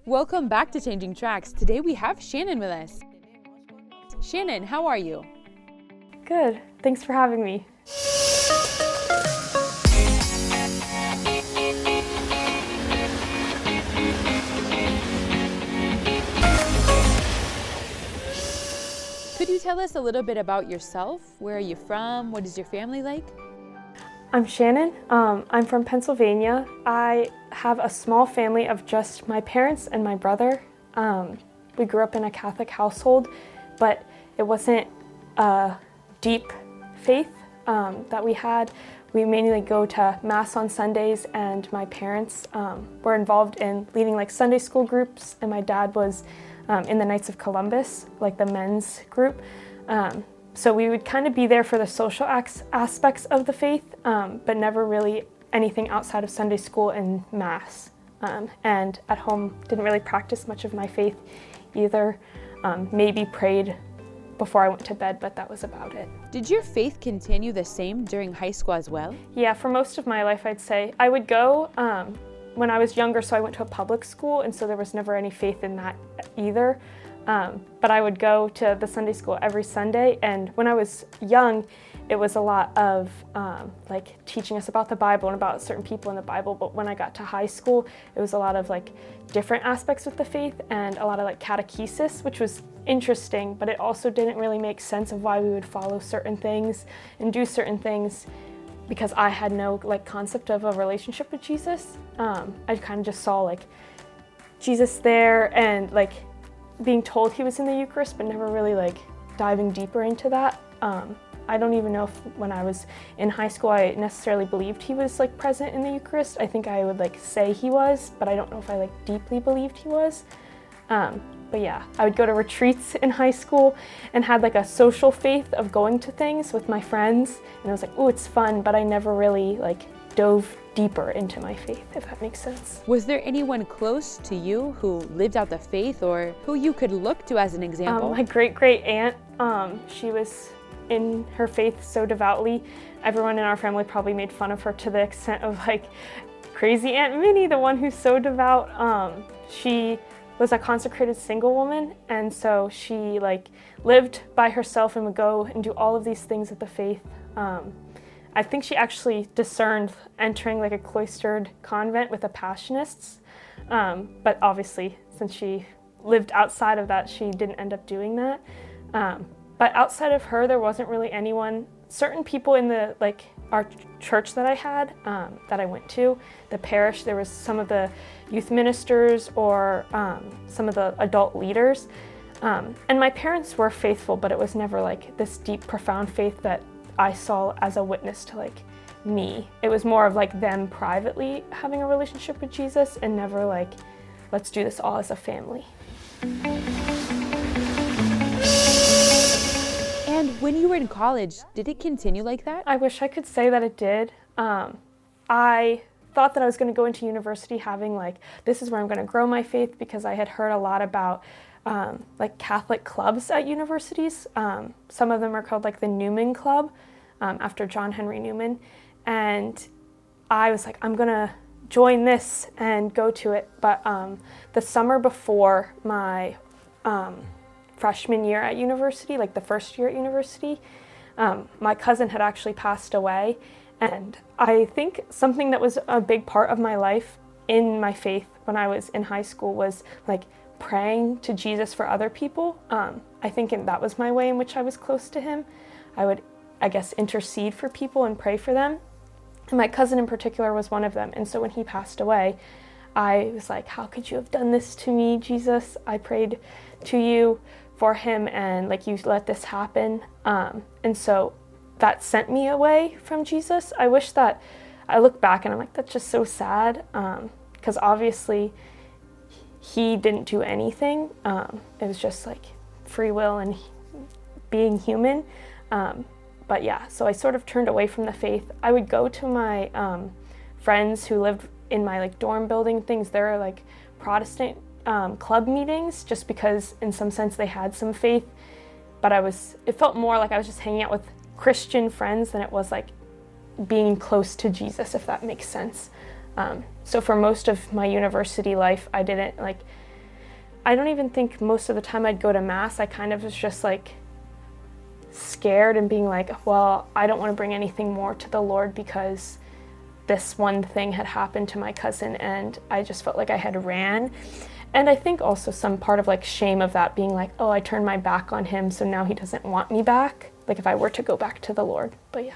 Welcome back to Changing Tracks. Today we have Shannon with us. Shannon, how are you? Good. Thanks for having me. Could you tell us a little bit about yourself? Where are you from? What is your family like? I'm Shannon. I'm from Pennsylvania. I have a small family of just my parents and my brother. We grew up in a Catholic household, but it wasn't a deep faith that we had. We mainly go to Mass on Sundays, and my parents were involved in leading like Sunday school groups, and my dad was in the Knights of Columbus, like the men's group. So we would kind of be there for the social aspects of the faith, but never really anything outside of Sunday school and Mass. And at home, didn't really practice much of my faith either. Maybe prayed before I went to bed, but that was about it. Did your faith continue the same during high school as well? Yeah, for most of my life, I'd say. I would go when I was younger, so I went to a public school, and so there was never any faith in that either. But I would go to the Sunday school every Sunday, and when I was young, it was a lot of like teaching us about the Bible and about certain people in the Bible. But when I got to high school, it was a lot of like different aspects with the faith and a lot of like catechesis, which was interesting, but it also didn't really make sense of why we would follow certain things and do certain things, because I had no like concept of a relationship with Jesus. I kind of just saw like Jesus there and like being told he was in the Eucharist, but never really like diving deeper into that. I don't even know if when I was in high school I necessarily believed he was like present in the Eucharist. I think I would like say he was, but I don't know if I like deeply believed he was. But yeah, I would go to retreats in high school and had like a social faith of going to things with my friends, and I was like, oh, it's fun, but I never really like dove deeper into my faith, if that makes sense. Was there anyone close to you who lived out the faith or who you could look to as an example? My great-great aunt, she was in her faith so devoutly. Everyone in our family probably made fun of her to the extent of like, crazy Aunt Minnie, the one who's so devout. She was a consecrated single woman, and so she like lived by herself and would go and do all of these things with the faith. I think she actually discerned entering like a cloistered convent with the Passionists, but obviously since she lived outside of that, she didn't end up doing that. But outside of her, there wasn't really anyone. Certain people in the like our church that I had, that I went to, the parish, there was some of the youth ministers or some of the adult leaders. And my parents were faithful, but it was never like this deep, profound faith that I saw as a witness to like me. It was more of like them privately having a relationship with Jesus, and never like, let's do this all as a family. And when you were in college, did it continue like that? I wish I could say that it did. I thought that I was going to go into university having like, this is where I'm going to grow my faith, because I had heard a lot about like Catholic clubs at universities. Some of them are called like the Newman Club, after John Henry Newman. And I was like, I'm going to join this and go to it. But the summer before my freshman year at university, like the first year at university, my cousin had actually passed away. And I think something that was a big part of my life in my faith when I was in high school was like praying to Jesus for other people. I think that was my way in which I was close to him. I would, I guess, intercede for people and pray for them. And my cousin in particular was one of them. And so when he passed away, I was like, how could you have done this to me, Jesus? I prayed to you for him, and like, you let this happen. And so that sent me away from Jesus. I wish that, I look back and I'm like, that's just so sad, because obviously he didn't do anything. It was just like free will and being human. But yeah, so I sort of turned away from the faith. I would go to my friends who lived in my like dorm building things. There are like Protestant club meetings, just because in some sense they had some faith. But it felt more like I was just hanging out with Christian friends than it was like being close to Jesus, if that makes sense. So for most of my university life, I didn't like I don't even think most of the time I'd go to Mass. I kind of was just like scared and being like, well, I don't want to bring anything more to the Lord because this one thing had happened to my cousin and I just felt like I had ran. And I think also some part of like shame of that being like, oh, I turned my back on him, so now he doesn't want me back. Like if I were to go back to the Lord, but yeah.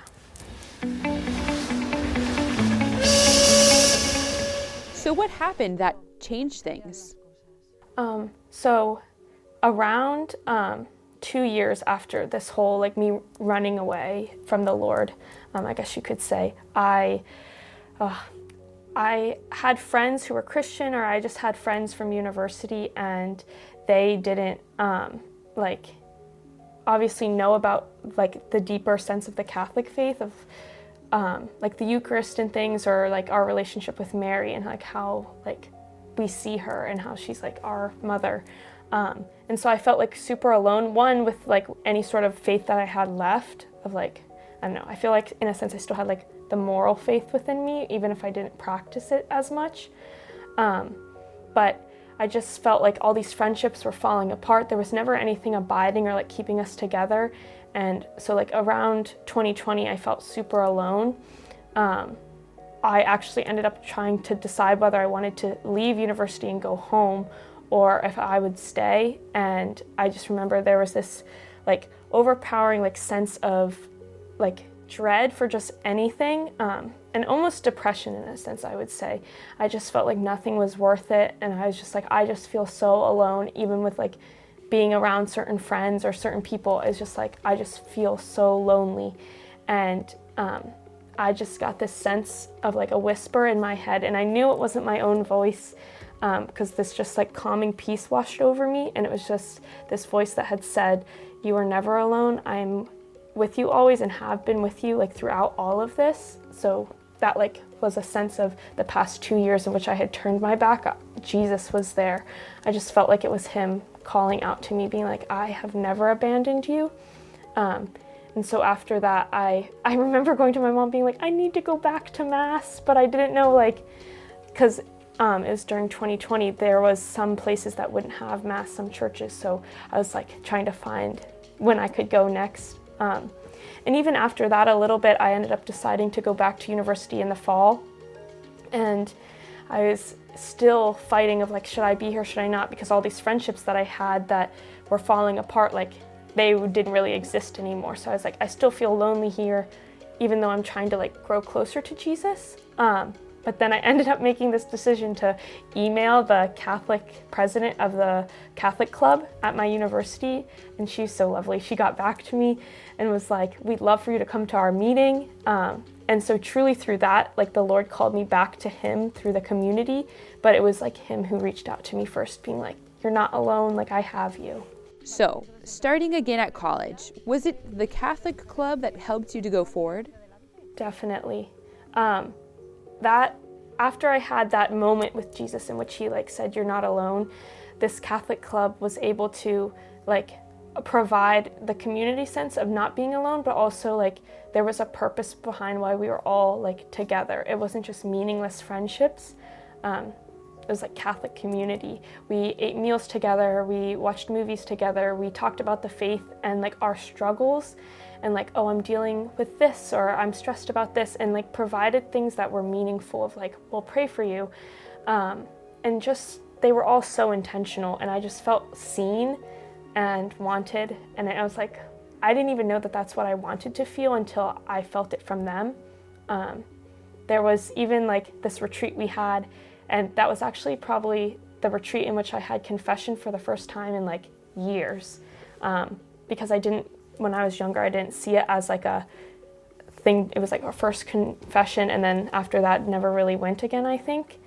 So what happened that changed things? So around 2 years after this whole like me running away from the Lord, I guess you could say, I had friends who were Christian, or I just had friends from university, and they didn't like obviously know about like the deeper sense of the Catholic faith of like the Eucharist and things, or like our relationship with Mary and like how like we see her and how she's like our mother. And so I felt like super alone, one, with like any sort of faith that I had left of like, I don't know, I feel like in a sense I still had like the moral faith within me, even if I didn't practice it as much. But I just felt like all these friendships were falling apart. There was never anything abiding or like keeping us together. And so like around 2020, I felt super alone. I actually ended up trying to decide whether I wanted to leave university and go home or if I would stay. And I just remember there was this like overpowering like sense of like dread for just anything, and almost depression in a sense, I would say. I just felt like nothing was worth it, and I was just like, I just feel so alone, even with like being around certain friends or certain people. It's just like, I just feel so lonely. And I just got this sense of like a whisper in my head, and I knew it wasn't my own voice, because this just like calming peace washed over me, and it was just this voice that had said, you are never alone. I'm with you always and have been with you like throughout all of this. So that like was a sense of the past 2 years in which I had turned my back. Jesus was there. I just felt like it was him calling out to me, being like, I have never abandoned you. And so after that, I remember going to my mom being like, I need to go back to Mass, but I didn't know, like, because it was during 2020, there was some places that wouldn't have Mass, some churches. So I was like trying to find when I could go next. And even after that a little bit, I ended up deciding to go back to university in the fall. And I was still fighting of like, should I be here, should I not? Because all these friendships that I had that were falling apart, like they didn't really exist anymore. So I was like, I still feel lonely here, even though I'm trying to like grow closer to Jesus. But then I ended up making this decision to email the Catholic president of the Catholic club at my university, and she's so lovely. She got back to me and was like, we'd love for you to come to our meeting. And so truly through that, like the Lord called me back to him through the community, but it was like him who reached out to me first, being like, you're not alone, like I have you. So, starting again at college, was it the Catholic club that helped you to go forward? Definitely. That after I had that moment with Jesus in which he like said, you're not alone, this Catholic club was able to like provide the community sense of not being alone, but also like there was a purpose behind why we were all like together. It wasn't just meaningless friendships. It was like Catholic community. We ate meals together, we watched movies together, we talked about the faith and like our struggles and like, oh, I'm dealing with this or I'm stressed about this, and like provided things that were meaningful of like, we'll pray for you. And just, they were all so intentional, and I just felt seen and wanted. And I was like, I didn't even know that that's what I wanted to feel until I felt it from them. There was even like this retreat we had, and that was actually probably the retreat in which I had confession for the first time in like years. Because when I was younger, I didn't see it as like a thing. It was like our first confession, and then after that never really went again, I think.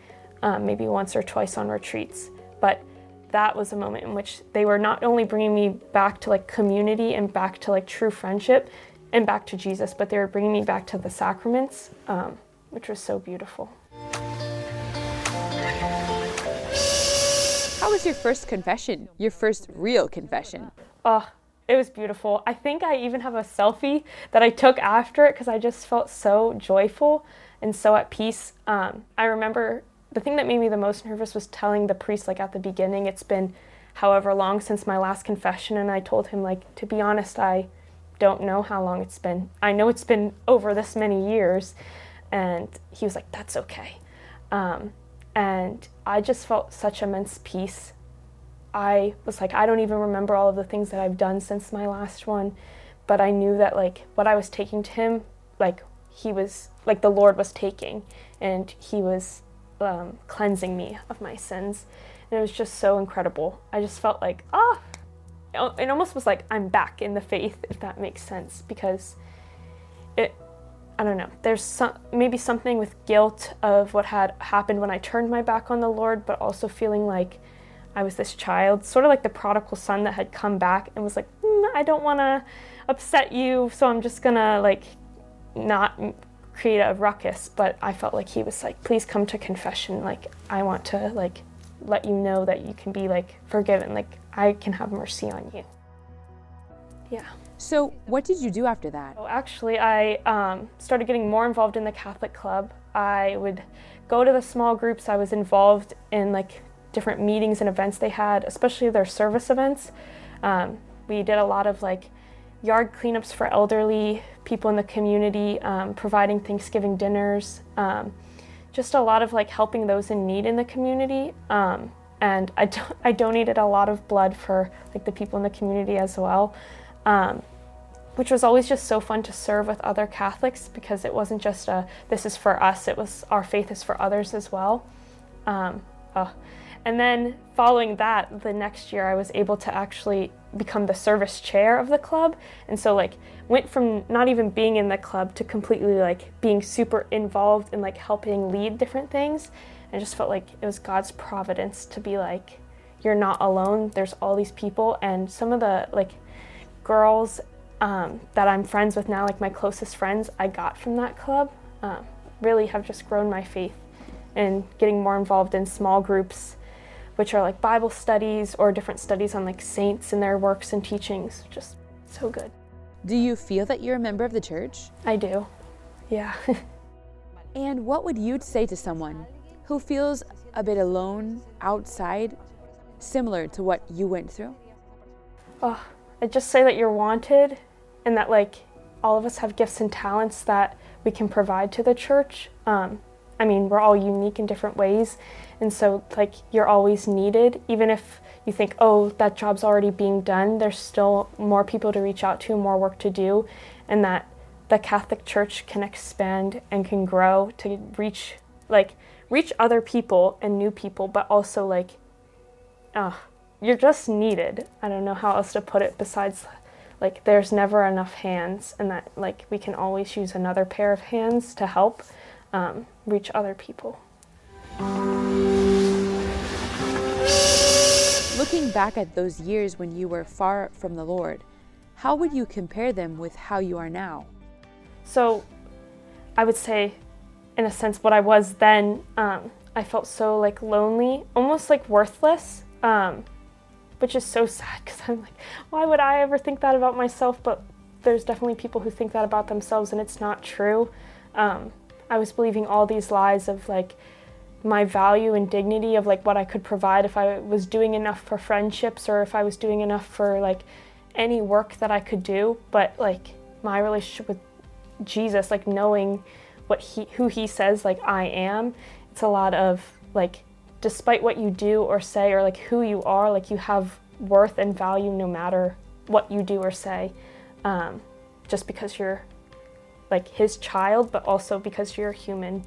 Maybe once or twice on retreats. But that was a moment in which they were not only bringing me back to like community and back to like true friendship and back to Jesus, but they were bringing me back to the sacraments, which was so beautiful. How was your first confession, your first real confession? Oh, it was beautiful. I think I even have a selfie that I took after it because I just felt so joyful and so at peace. I remember the thing that made me the most nervous was telling the priest like at the beginning, it's been however long since my last confession, and I told him, like, to be honest, I don't know how long it's been. I know it's been over this many years. And he was like, that's okay. And I just felt such immense peace. I was like, I don't even remember all of the things that I've done since my last one, but I knew that, like, what I was taking to him, like, he was, like, the Lord was taking, and he was cleansing me of my sins. And it was just so incredible. I just felt like, it almost was like I'm back in the faith, if that makes sense, because I don't know, there's maybe something with guilt of what had happened when I turned my back on the Lord, but also feeling like I was this child, sort of like the prodigal son that had come back and was like, I don't want to upset you, so I'm just gonna, like, not create a ruckus. But I felt like he was like, please come to confession, like, I want to, like, let you know that you can be, like, forgiven, like, I can have mercy on you. Yeah. So what did you do after that? Well, actually, I started getting more involved in the Catholic club. I would go to the small groups. I was involved in, like, different meetings and events they had, especially their service events. We did a lot of, like, yard cleanups for elderly people in the community, providing Thanksgiving dinners, just a lot of, like, helping those in need in the community. And I donated a lot of blood for, like, the people in the community as well. Which was always just so fun to serve with other Catholics, because it wasn't just this is for us, it was our faith is for others as well. And then following that, the next year I was able to actually become the service chair of the club. And so, like, went from not even being in the club to completely, like, being super involved in, like, helping lead different things. And I just felt like it was God's providence to be like, you're not alone, there's all these people. And some of the, like, girls that I'm friends with now, like my closest friends, I got from that club, really have just grown my faith and getting more involved in small groups, which are like Bible studies or different studies on, like, saints and their works and teachings. Just so good. Do you feel that you're a member of the church? I do, yeah. And what would you say to someone who feels a bit alone outside, similar to what you went through? I'd just say that you're wanted, and that, like, all of us have gifts and talents that we can provide to the church. I mean, we're all unique in different ways, and so, like, you're always needed. Even if you think, oh, that job's already being done, there's still more people to reach out to, more work to do, and that the Catholic Church can expand and can grow to reach other people and new people, but also, like, you're just needed. I don't know how else to put it besides, like, there's never enough hands, and that, like, we can always use another pair of hands to help reach other people. Looking back at those years when you were far from the Lord, how would you compare them with how you are now? So I would say, in a sense, what I was then, I felt so, like, lonely, almost like worthless, which is so sad, because I'm like, why would I ever think that about myself? But there's definitely people who think that about themselves, and it's not true. I was believing all these lies of, like, my value and dignity of, like, what I could provide, if I was doing enough for friendships, or if I was doing enough for, like, any work that I could do. But, like, my relationship with Jesus, like, knowing who he says, like, I am, it's a lot of, like, despite what you do or say, or, like, who you are, like, you have worth and value no matter what you do or say, just because you're, like, his child, but also because you're human.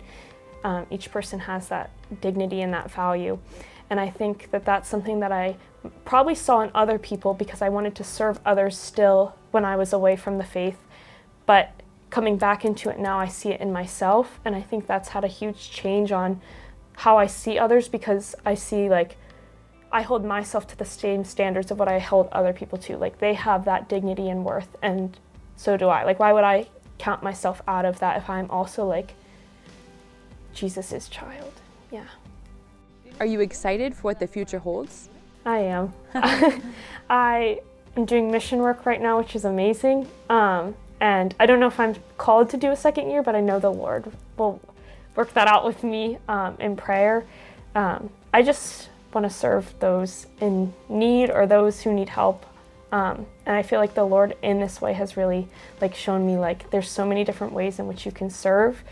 Each person has that dignity and that value. And I think that that's something that I probably saw in other people, because I wanted to serve others still when I was away from the faith. But coming back into it now, I see it in myself, and I think that's had a huge change on how I see others, because I see, like, I hold myself to the same standards of what I hold other people to. Like, they have that dignity and worth, and so do I. Like, why would I count myself out of that if I'm also, like, Jesus' child? Yeah. Are you excited for what the future holds? I am. I am doing mission work right now, which is amazing. And I don't know if I'm called to do a second year, but I know the Lord will work that out with me in prayer. I just want to serve those in need or those who need help. And I feel like the Lord in this way has really like shown me like there's so many different ways in which you can serve.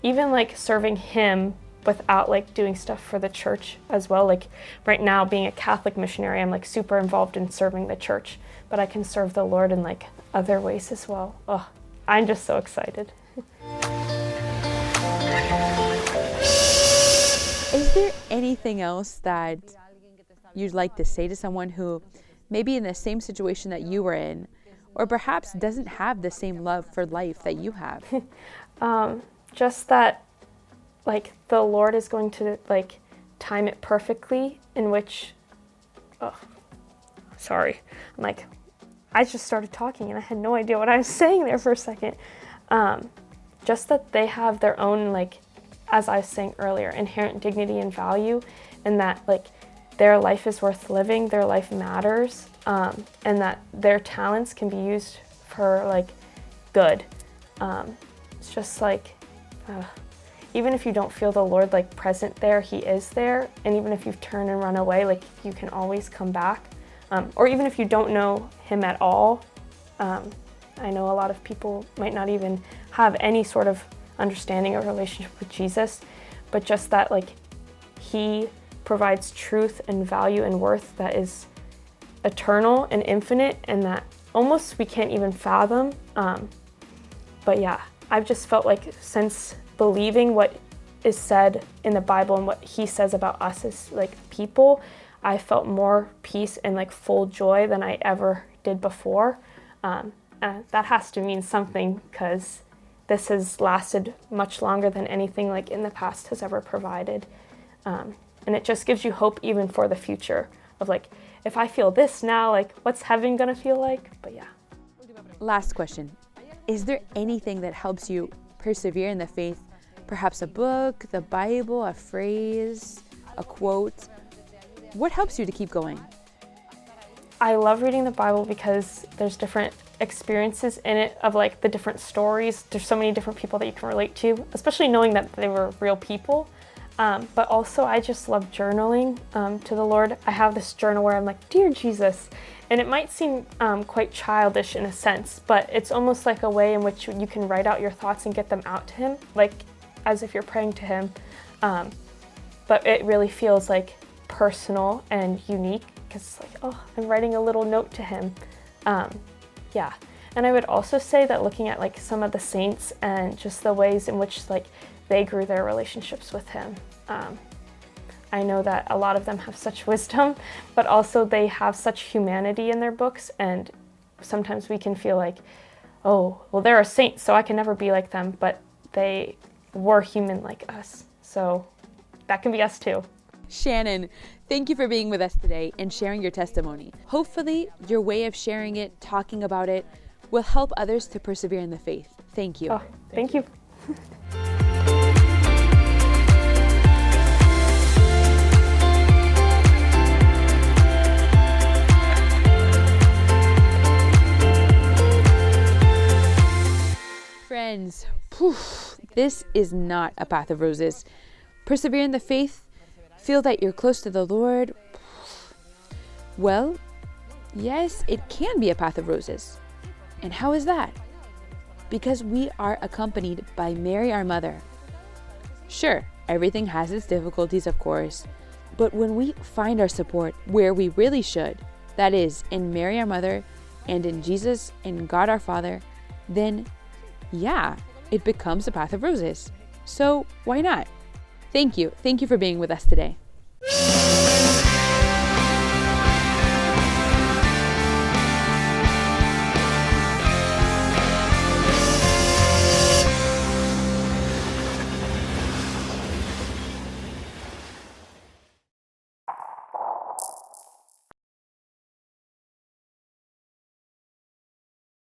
Even like serving Him without like doing stuff for the church as well. Like right now, being a Catholic missionary, I'm like super involved in serving the church, but I can serve the Lord in like other ways as well. Oh, I'm just so excited. Is there anything else that you'd like to say to someone who may be in the same situation that you were in, or perhaps doesn't have the same love for life that you have? Just that, like, the Lord is going to, like, time it perfectly, in which, sorry, I'm like, I just started talking and I had no idea what I was saying there for a second. Just that they have their own, like, as I was saying earlier, inherent dignity and value, and that, like, their life is worth living, their life matters, and that their talents can be used for, like, good. It's just like, even if you don't feel the Lord like present there, He is there. And even if you've turned and run away, like you can always come back. Or even if you don't know Him at all, I know a lot of people might not even have any sort of understanding or relationship with Jesus, but just that like He provides truth and value and worth that is eternal and infinite, and that almost we can't even fathom. But yeah, I've just felt like since believing what is said in the Bible and what He says about us as like people, I felt more peace and like full joy than I ever did before. And that has to mean something, because this has lasted much longer than anything like in the past has ever provided. And it just gives you hope even for the future of like, if I feel this now, like what's heaven gonna feel like? But yeah. Last question. Is there anything that helps you persevere in the faith? Perhaps a book, the Bible, a phrase, a quote? What helps you to keep going? I love reading the Bible because there's different experiences in it of like the different stories. There's so many different people that you can relate to, especially knowing that they were real people. But also I just love journaling to the Lord. I have this journal where I'm like, Dear Jesus, and it might seem quite childish in a sense, but it's almost like a way in which you can write out your thoughts and get them out to Him, like as if you're praying to Him. But it really feels like personal and unique, because it's like, oh, I'm writing a little note to Him. Yeah. And I would also say that looking at like some of the saints and just the ways in which like they grew their relationships with Him. I know that a lot of them have such wisdom, but also they have such humanity in their books, and sometimes we can feel like, oh, well, they're a saint, so I can never be like them, but they were human like us. So that can be us too. Shannon, thank you for being with us today and sharing your testimony. Hopefully, your way of sharing it, talking about it, will help others to persevere in the faith. Thank you. Oh, thank you. Friends, this is not a path of roses. Persevere in the faith. Feel that you're close to the Lord. Well, yes, it can be a path of roses. And how is that? Because we are accompanied by Mary, our mother. Sure, everything has its difficulties, of course, but when we find our support where we really should, that is, in Mary, our mother, and in Jesus and God, our Father, then yeah, it becomes a path of roses. So why not? Thank you. Thank you for being with us today.